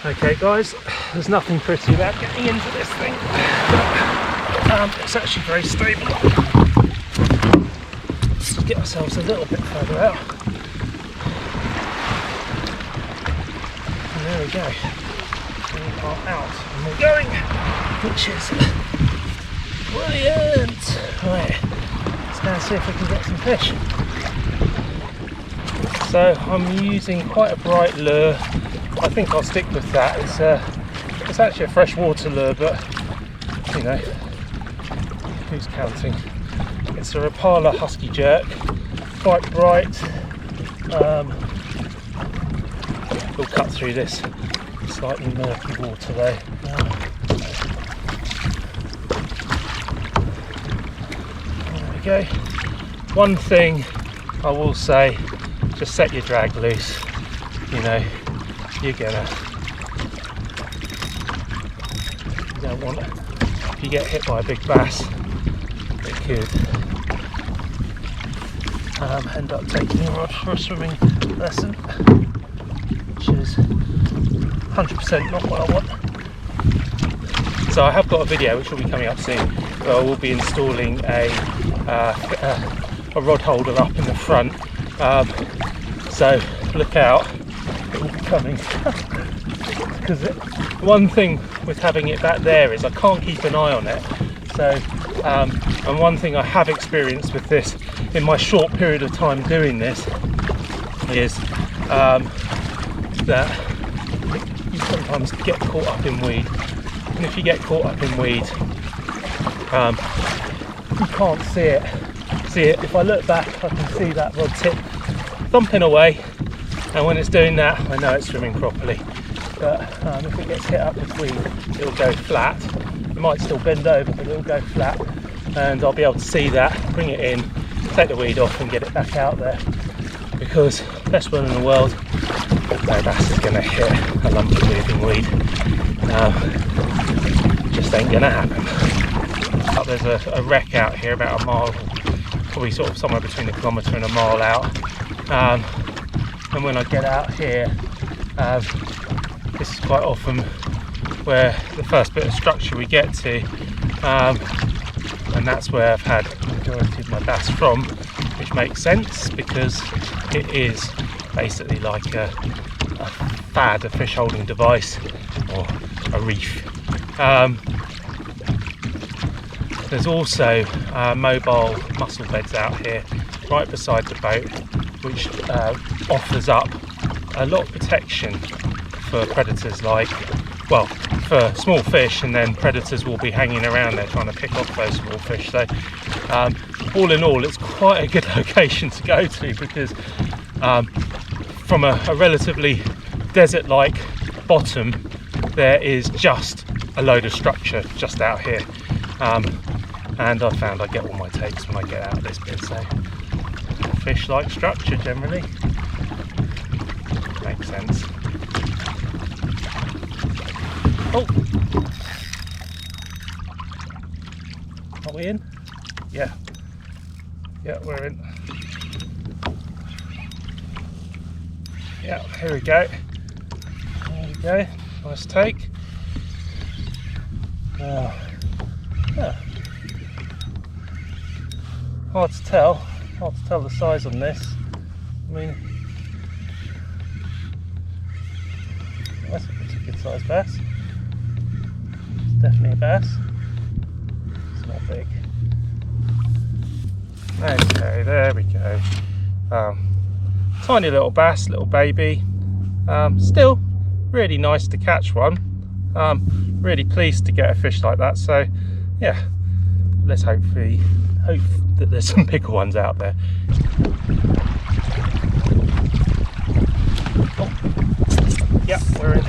Okay guys, there's nothing pretty about getting into this thing, but it's actually very stable. Let's get ourselves a little bit further out. And there we go. We are out and we're going, which is brilliant. Right, let's go and see if we can get some fish. So I'm using quite a bright lure. I think I'll stick with that. It's actually a freshwater lure, but you know, who's counting? It's a Rapala Husky Jerk, quite bright. We'll cut through this slightly murky water though. There we go. One thing I will say, just set your drag loose. You know, you don't want it. If you get hit by a big bass, it could end up taking your rod for a swimming lesson, which is 100% not what I want. So I have got a video which will be coming up soon where I will be installing a rod holder up in the front, so look out, it will be coming. Because one thing with having it back there is I can't keep an eye on it. So and one thing I have experienced with this in my short period of time doing this is that you sometimes get caught up in weed, and if you get caught up in weed, you can't see it. If I look back, I can see that rod tip thumping away, and when it's doing that, I know it's swimming properly. But if it gets hit up with weed, it'll go flat. It might still bend over, but it'll go flat, and I'll be able to see that, bring it in, take the weed off and get it back out there. Because best will in the world, no bass is going to hit a lump of moving weed. Just ain't going to happen. But there's a wreck out here about a mile, probably sort of somewhere between a kilometre and a mile out. And when I get out here, this is quite often where the first bit of structure we get to, and that's where I've had the majority of my bass from, which makes sense because it is basically like a fad, a fish holding device, or a reef. There's also mobile mussel beds out here right beside the boat, which offers up a lot of protection for predators, like, well, for small fish, and then predators will be hanging around there trying to pick off those small fish. So all in all, it's quite a good location to go to, because from a relatively desert-like bottom, there is just a load of structure just out here, and I found I get all my takes when I get out of this bit. So fish like structure generally, makes sense. Oh, are we in? Yeah, we're in. Yeah, here we go. There we go. Nice take. Yeah. Hard to tell the size on this. I mean, that's a pretty good sized bass. It's definitely a bass. It's not big. Okay, there we go. Tiny little bass, little baby. Still really nice to catch one. Really pleased to get a fish like that. So yeah, let's hope that there's some bigger ones out there. Oh. Yeah, we're in.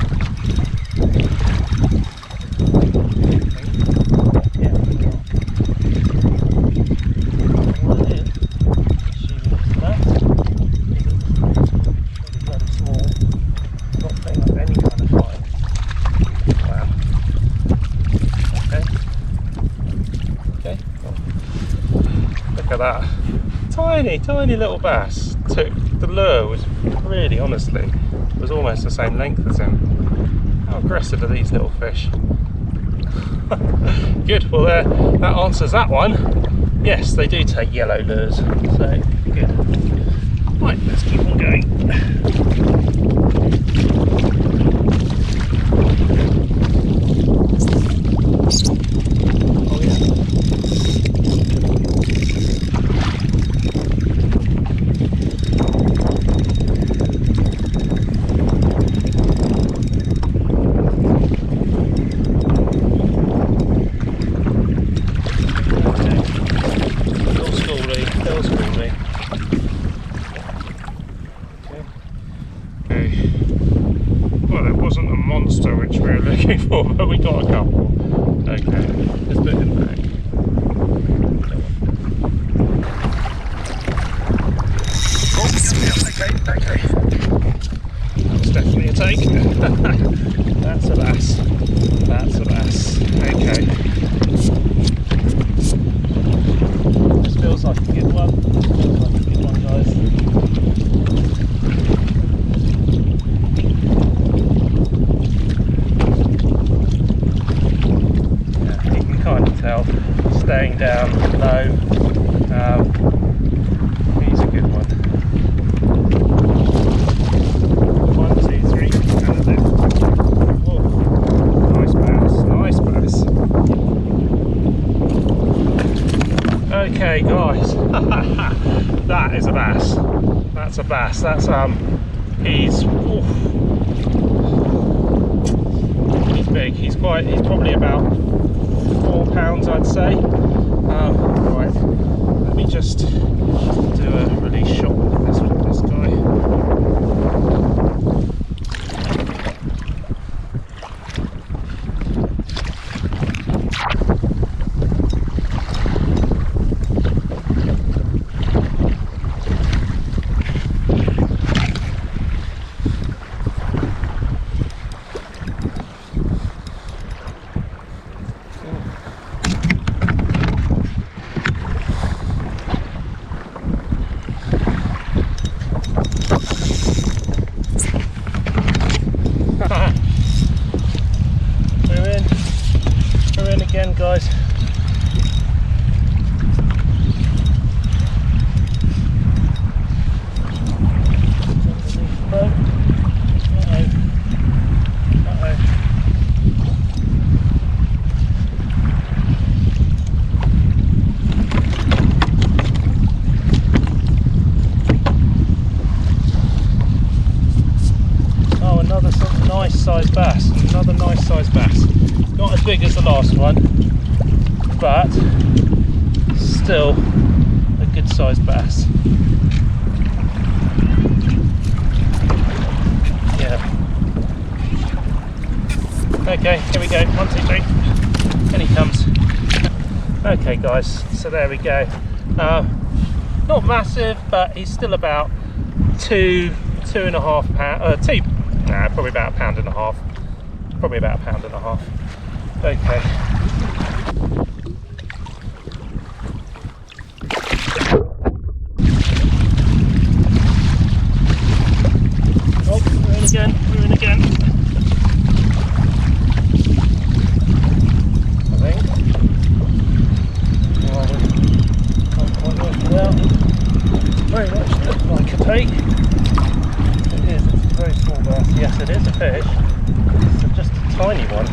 Yeah, we're in. Assuming it's that. It's very small. Not playing up any kind of line. Wow. Okay. Look at that. tiny, tiny little bass. The lure was really, honestly, was almost the same length as him. How aggressive are these little fish? Good, well that answers that one. Yes, they do take yellow lures, so good. Right, let's keep on going. Oh yeah. Well, it wasn't a monster which we were looking for, but we got a couple. Okay, let's put him back. Oh, okay. That was definitely a take. That's a bass. That's a bass. Okay. This feels like a good one. Feels like a good one, guys. Staying down low. He's a good one. 1, 2, 3, and a bit. Whoa. Nice bass, nice bass. Okay, guys. That is a bass. That's a bass. That's he's big. He's probably about 4 pounds, I'd say. Right, let me just do a release shot with this guy. We're in again, guys. Oh, another sort of nice sized bass. Another nice sized bass. Not as big as the last one, but still a good sized bass. Yeah. Okay, here we go. 1, 2, 3. And he comes. Okay, guys. So there we go. Not massive, but he's still about 2.5 pounds. Probably about 1.5 pounds. Probably about 1.5 pounds. Okay. Oh, we're in again. We're in again. I think. Oh, can't quite work it out. Very much looks like a take. It is. It's a very small bass. Yes, it is a fish. It's just a tiny one.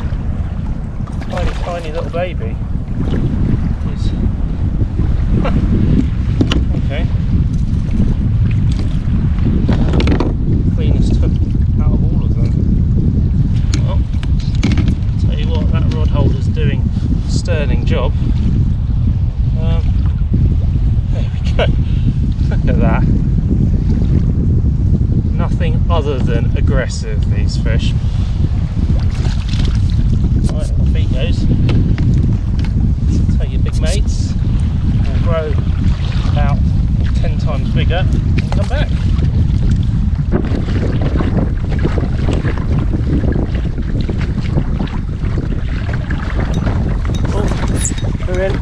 Tiny little baby. Okay. Cleanest hook out of all of them. Well, tell you what, that rod holder's doing a sterling job. There we go. Look at that. Nothing other than aggressive, these fish. Right, off he goes. So take your big mates, will grow about 10 times bigger and come back. Oh, we're in.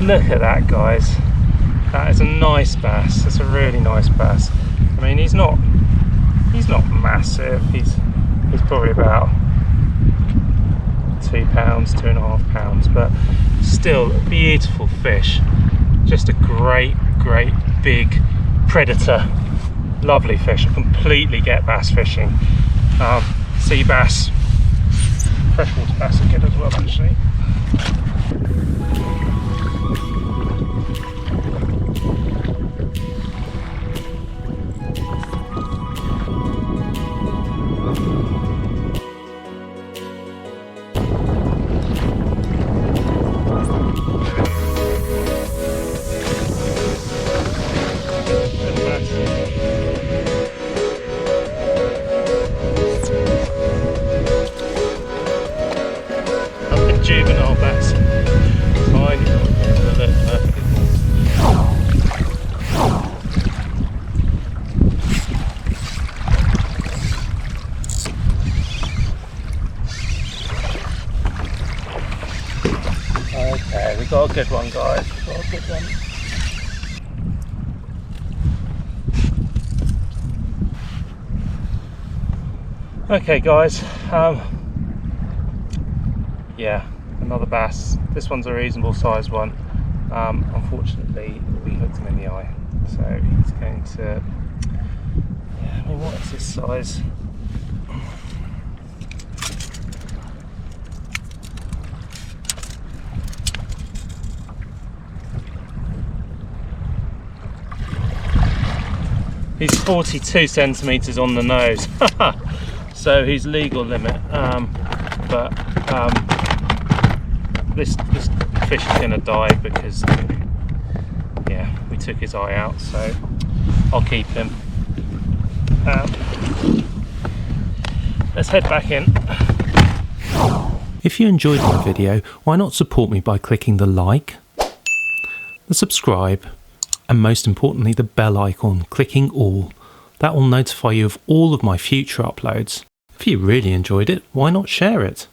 Look at that, guys. That is a nice bass. That's a really nice bass. I mean, he's not massive. He's probably about 2 pounds, 2.5 pounds, but still a beautiful fish. Just a great big predator. Lovely fish. I completely get bass fishing. Sea bass, freshwater bass are good as well, actually. Juvenile bass, tiny little ones that look perfect. Okay, we got a good one, guys. We got a good one. Okay, guys. Yeah, another bass. This one's a reasonable sized one. Unfortunately, we hooked him in the eye, so he's going to. Yeah, I mean, what is this size? He's 42 centimeters on the nose, so he's legal limit. But this fish is going to die because, yeah, we took his eye out, so I'll keep him. Let's head back in. If you enjoyed my video, why not support me by clicking the like, the subscribe, and most importantly the bell icon, clicking all. That will notify you of all of my future uploads. If you really enjoyed it, why not share it?